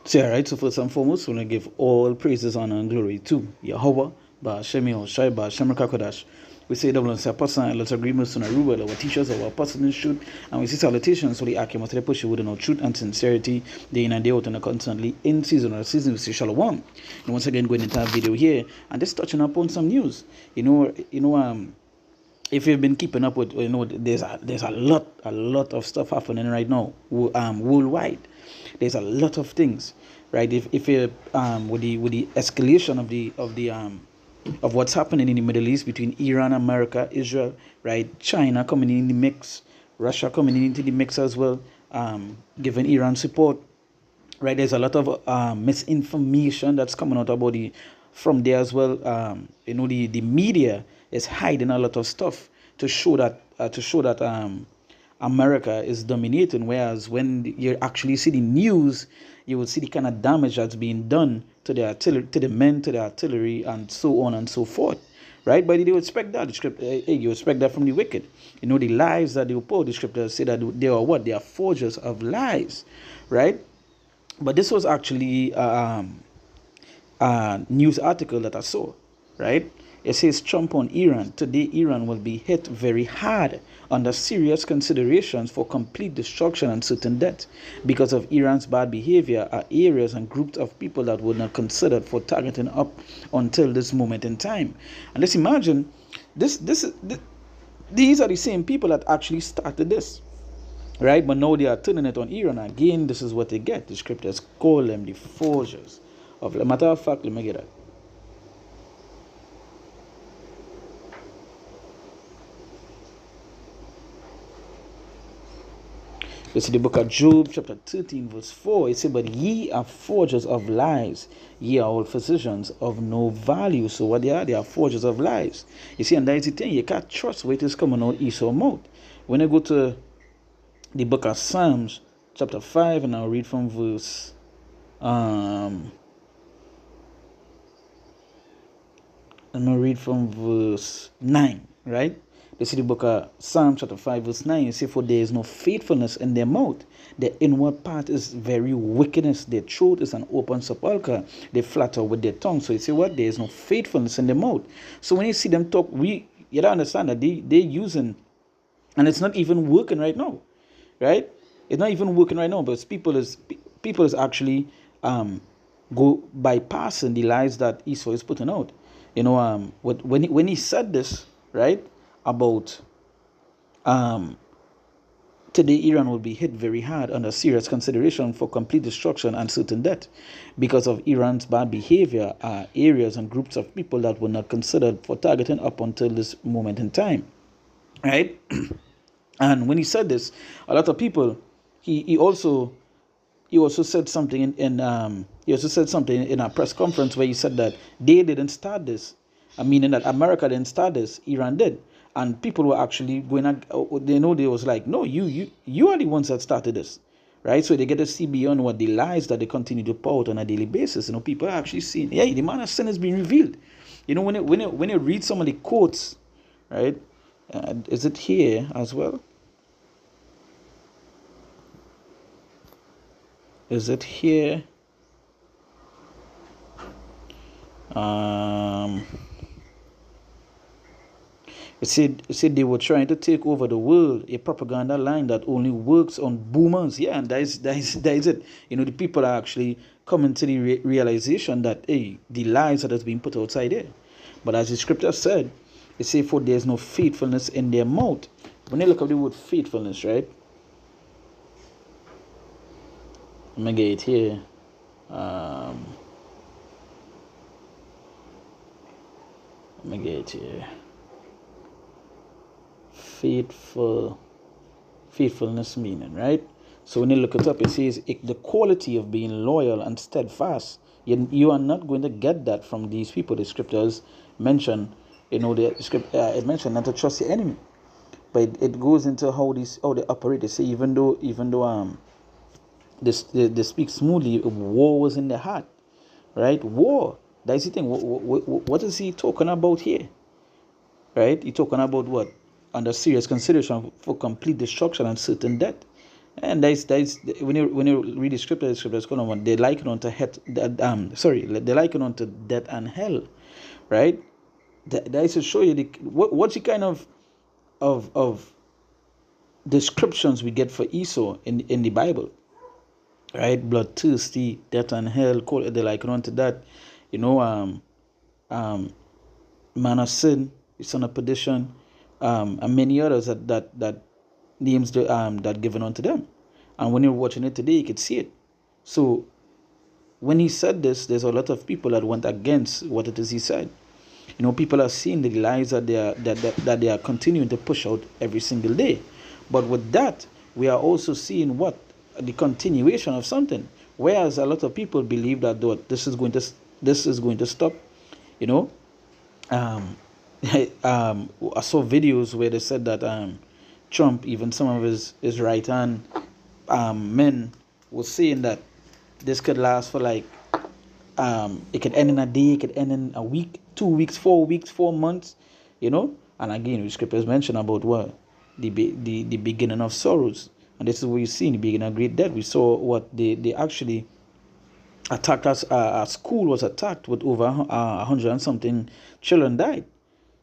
So, yeah, right. So, first and foremost, we want to give all praises, honor, and glory to Yahweh, Ba'Shem Yahushai, Ba'Shem Rakakodash. We say double and say apostle and let's agreements to Naruba, our teachers, our apostles in truth, and we see salutations for the Akim, they push you with no truth and sincerity, day in and day out, and constantly in season or season. We see Shalom. And once again, going into our video here and just touching up on some news. If you've been keeping up with, there's a lot of stuff happening right now, worldwide. There's a lot of things, right? If you with the escalation of what's happening in the Middle East between Iran, America, Israel, right? China coming in the mix, Russia coming into the mix as well, giving Iran support, right? There's a lot of misinformation that's coming out about from there as well. The media is hiding a lot of stuff to show that America is dominating, whereas when you actually see the news, you will see the kind of damage that's being done to the artillery, to the men, to the artillery, and so on and so forth. Right? But you expect that. The script, you expect that from the wicked. The lies that they report, the scriptures say that they are what? They are forgers of lies. Right? But this was actually a news article that I saw. Right? It says Trump on Iran. Today, Iran will be hit very hard under serious considerations for complete destruction and certain death. Because of Iran's bad behavior, are areas and groups of people that were not considered for targeting up until this moment in time. And let's imagine, these are the same people that actually started this. Right? But now they are turning it on Iran. Again, this is what they get. The scriptures call them the forgers of. As a matter of fact, let me get that. This is the book of Job, chapter 13, verse 4. It says, but ye are forgers of lies. Ye are all physicians of no value. So what they are forgers of lies. You see, and that is the thing. You can't trust what is coming out east or mouth. When I go to the book of Psalms, chapter 5, and I'll read from verse... I'm going to read from verse 9, right? This is the book of Psalm chapter 5 verse 9. You say, for there is no faithfulness in their mouth. Their inward part is very wickedness. Their throat is an open sepulchre. They flatter with their tongue. So you say what? There is no faithfulness in their mouth. So when you see them talk, you don't understand that they're using, and it's not even working right now, right? It's not even working right now, but people is actually go bypassing the lies that Esau is putting out. When he said this, right? About today Iran will be hit very hard under serious consideration for complete destruction and certain death. Because of Iran's bad behavior, are areas and groups of people that were not considered for targeting up until this moment in time. Right? And when he said this, a lot of people, he also said something in a press conference where he said that they didn't start this. Meaning that America didn't start this, Iran did. And people were actually going, they was like, no, you are the ones that started this, right? So they get to see beyond what the lies that they continue to pour out on a daily basis. People are actually seeing, yeah, the man of sin has been revealed. When you read some of the quotes, right? Is it here as well? Is it here? It said they were trying to take over the world, a propaganda line that only works on boomers. Yeah, and that is it. The people are actually coming to the realization that, hey, the lies that has been put outside there. But as the scripture said, it says, for there is no faithfulness in their mouth. When you look at the word faithfulness, right? Let me get it here. Let me get it here. Faithfulness meaning, right? So when you look it up, it says the quality of being loyal and steadfast. You are not going to get that from these people. The scriptures mention, it mentioned not to trust the enemy, but it goes into how they operate. They say even though they speak smoothly, war was in their heart, right? War. That's the thing. What is he talking about here? Right? He's talking about what? Under serious consideration for complete destruction and certain death. And that's when you read the scripture is called they liken unto they liken unto death and hell, right? That is to show you what's the kind of descriptions we get for Esau in the Bible, right? Bloodthirsty, death and hell, they liken unto that, you know, man of sin, son of perdition, and many others that names that given unto them. And when you're watching it today, you could see it. So when he said this, there's a lot of people that went against what it is he said. People are seeing the lies that they are continuing to push out every single day. But with that, we are also seeing what the continuation of something. Whereas a lot of people believe that this is going to stop. You know, I saw videos where they said that Trump, even some of his right hand men, was saying that this could last for like it could end in a day, it could end in a week, 2 weeks, 4 weeks, 4 months, And again, the scriptures mention about what the beginning of sorrows, and this is what you see in the beginning of great death. We saw what they actually attacked us. Our school was attacked with over 100 and something children died,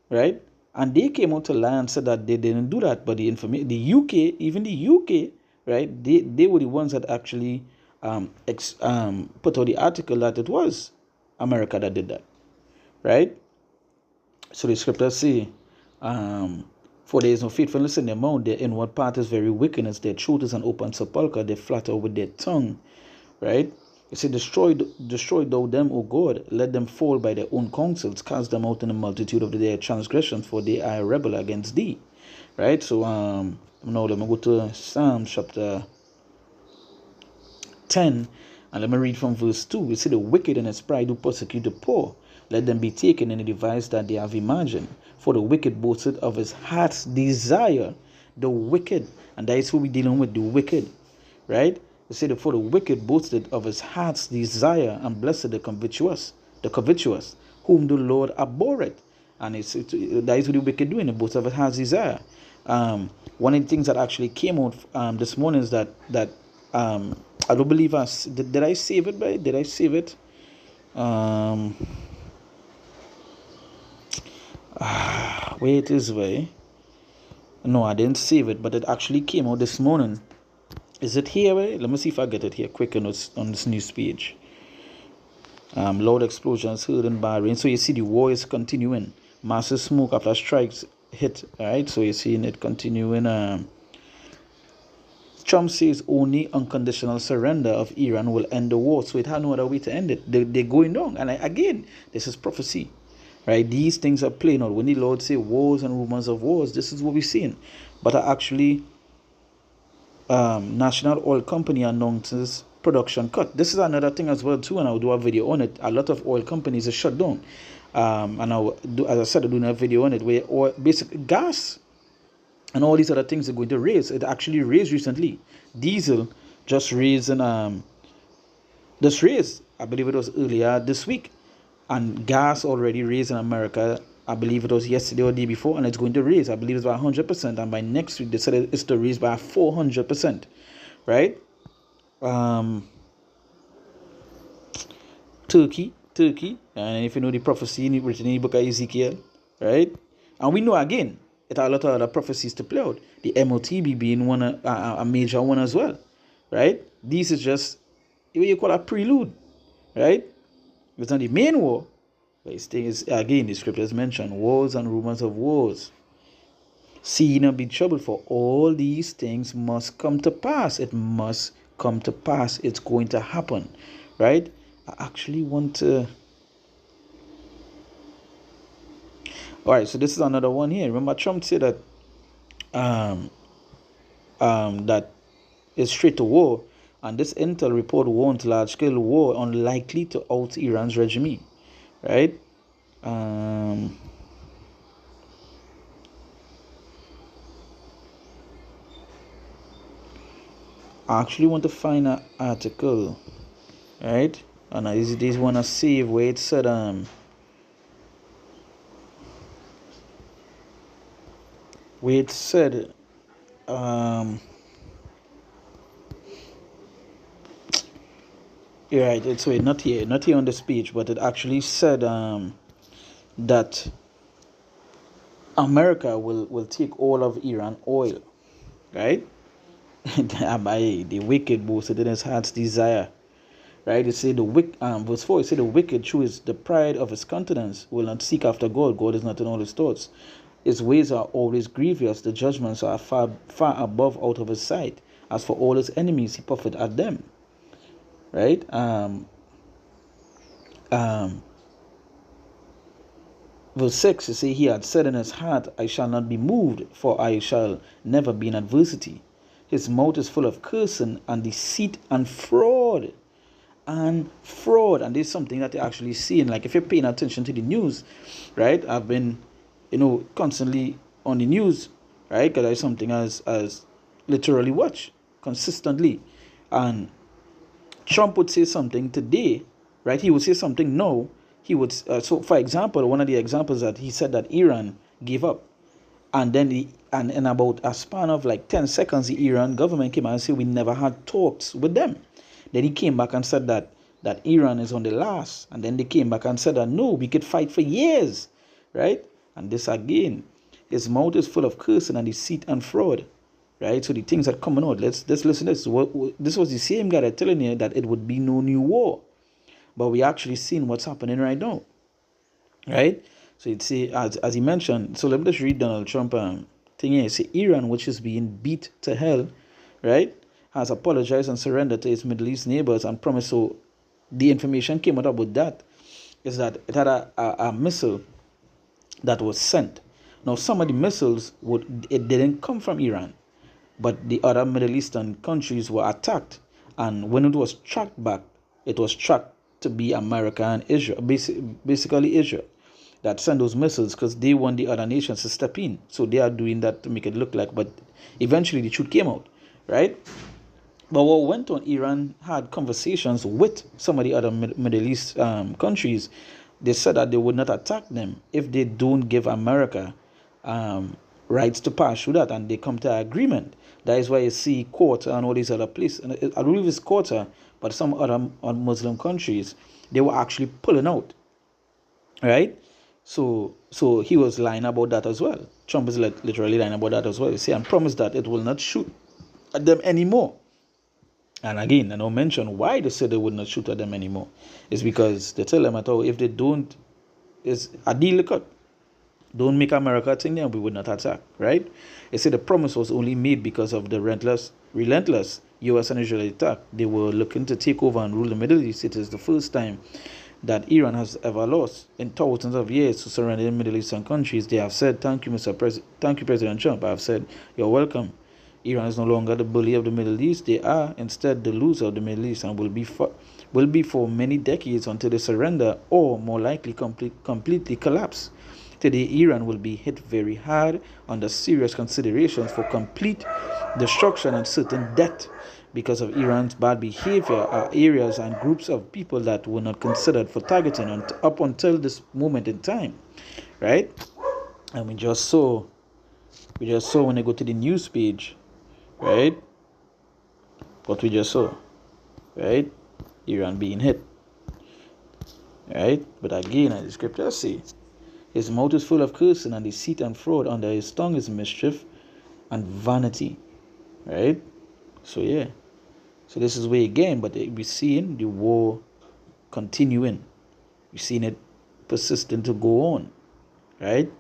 right? And they came out to lie and said that they didn't do that, but the UK, even the UK, right? They were the ones that actually put out the article that it was America that did that, right? So the scriptures say, for there is no faithfulness in their mouth, their inward part is very wickedness, their truth is an open sepulchre, they flatter with their tongue, right? It said, destroy thou them, O God, let them fall by their own counsels, cast them out in the multitude of their transgressions, for they are a rebel against thee, right? So now let me go to Psalm chapter 10, and let me read from verse 2. We see the wicked in his pride who persecute the poor, let them be taken in the device that they have imagined. For the wicked boasted of his heart's desire. The wicked, and that is who we're dealing with, the wicked, right? They say, for the wicked boasted of his heart's desire, and blessed the covetous, whom the Lord abhorreth. And that is what the wicked do, in the boast of his heart's desire. One of the things that actually came out this morning is that I don't believe did I save it, right? Did I save it? Where it is, way. No, I didn't save it, but it actually came out this morning. Is it here, way? Let me see if I get it here quick on this news page. Loud explosions heard in Bahrain. So you see the war is continuing. Massive smoke after strikes hit. Alright, so you're seeing it continuing. Trump says only unconditional surrender of Iran will end the war. So it had no other way to end it. They're going wrong. And again, this is prophecy. Right? These things are playing out. When the Lord say wars and rumors of wars, this is what we're seeing. But actually, National Oil Company announces production cut. This is another thing as well too, and I'll do a video on it. A lot of oil companies are shut down. And I'll do, as I said, I'll do a video on it where basic gas and all these other things are going to raise. It actually raised recently. Diesel just raised I believe it was earlier this week. And gas already raised in America, I believe it was yesterday or the day before, and it's going to raise. I believe it's by 100%, and by next week they said it's to raise by 400%, right? Turkey, and if you know the prophecy written in the book of Ezekiel, right? And we know again, it had a lot of other prophecies to play out. The MOTB being one, a major one as well, right? This is just what you call a prelude, right? It's not the main war, but it's things, again, the scriptures mention wars and rumors of wars. See ye not be troubled, for all these things must come to pass. It must come to pass. It's going to happen, right? I actually want to. All right, so this is another one here. Remember, Trump said that that is straight to war. And this intel report warns large-scale war unlikely to out Iran's regime, right? I actually want to find an article, right? And this one I save where it said Right. It's wait, not here on the speech, but it actually said that America will take all of Iran oil, right? By the wicked boasted in his heart's desire. Right? It say verse 4, it say the wicked through is the pride of his countenance will not seek after God. God is not in all his thoughts. His ways are always grievous, the judgments are far above out of his sight. As for all his enemies, he puffeth at them. Right? Verse 6, it say he had said in his heart, I shall not be moved, for I shall never be in adversity. His mouth is full of cursing and deceit and fraud. And there's something that you're actually seeing. Like if you're paying attention to the news, right? I've been, constantly on the news, right? Because there's something as literally watch consistently. And Trump would say something today, right? He would say something now. He would so for example, one of the examples that he said that Iran gave up, and then and in about a span of like 10 seconds, the Iran government came out and said we never had talks with them. Then he came back and said that Iran is on the last. And then they came back and said that no, we could fight for years. Right? And this again, his mouth is full of cursing and deceit and fraud. Right? So the things that coming out, let's listen to this. This was the same guy that telling you that it would be no new war. But we actually seen what's happening right now. Right? So it's as he mentioned, so let me just read Donald Trump thing here. Say Iran, which is being beat to hell, right? Has apologized and surrendered to its Middle East neighbors and promised. So the information came out about that is that it had a missile that was sent. Now some of the missiles it didn't come from Iran, but the other Middle Eastern countries were attacked, and when it was tracked back, it was tracked to be America and Israel, basically Israel, that sent those missiles because they want the other nations to step in. So they are doing that to make it look like, but eventually the truth came out, right? But what went on, Iran had conversations with some of the other Middle East countries. They said that they would not attack them if they don't give America rights to pass through that, and they come to an agreement. That is why you see Qatar and all these other places. And I believe it's Qatar, but some other Muslim countries, they were actually pulling out. Right? So he was lying about that as well. Trump is literally lying about that as well. You see, and promised that it will not shoot at them anymore. And again, I don't mention why they said they would not shoot at them anymore. It's because they tell them at all, if they don't, it's a deal cut. Don't make America a thing, then we would not attack, right? They said the promise was only made because of the relentless U.S. and Israeli attack. They were looking to take over and rule the Middle East. It is the first time that Iran has ever lost in thousands of years to surrounding Middle Eastern countries. They have said, thank you, thank you, President Trump. I have said, you're welcome. Iran is no longer the bully of the Middle East. They are instead the loser of the Middle East, and will be for many decades until they surrender or more likely completely collapse. Today, Iran will be hit very hard under serious considerations for complete destruction and certain death because of Iran's bad behavior. Are areas and groups of people that were not considered for targeting up until this moment in time, right? And we just saw when they go to the news page, right? What we just saw, right? Iran being hit, right? But again, as the scriptures say, his mouth is full of cursing and deceit and fraud. Under his tongue is mischief and vanity, right? So yeah, so this is way again, but we're seeing the war continuing. We're seeing it persistent to go on, right?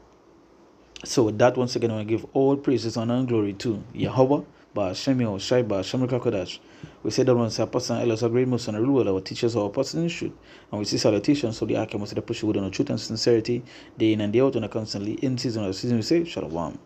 So with that, once again, I want to give all praises, honor, and glory to Yahweh, Ba'ashem Yahushai, Ba'ashem Rekakodash. We say that once a person else a great most and a rule, our teachers our person in truth. And we see salutations, so the Akim must push with on truth and sincerity, day in and day out, and constantly in season or season. We say, Shalom.